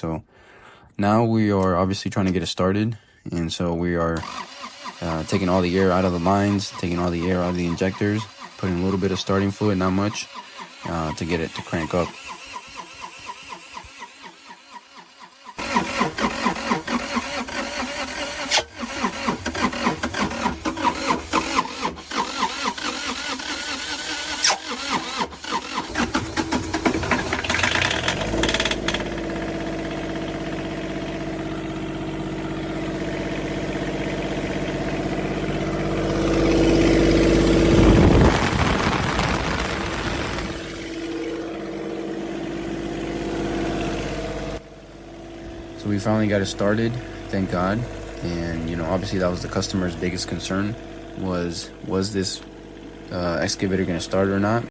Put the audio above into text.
So now we are obviously trying to get it started, and so we are taking all the air out of the lines, taking all the air out of the injectors, putting a little bit of starting fluid, not much, to get it to crank up. So we finally got it started, thank God. And obviously that was the customer's biggest concern, was this excavator going to start or not.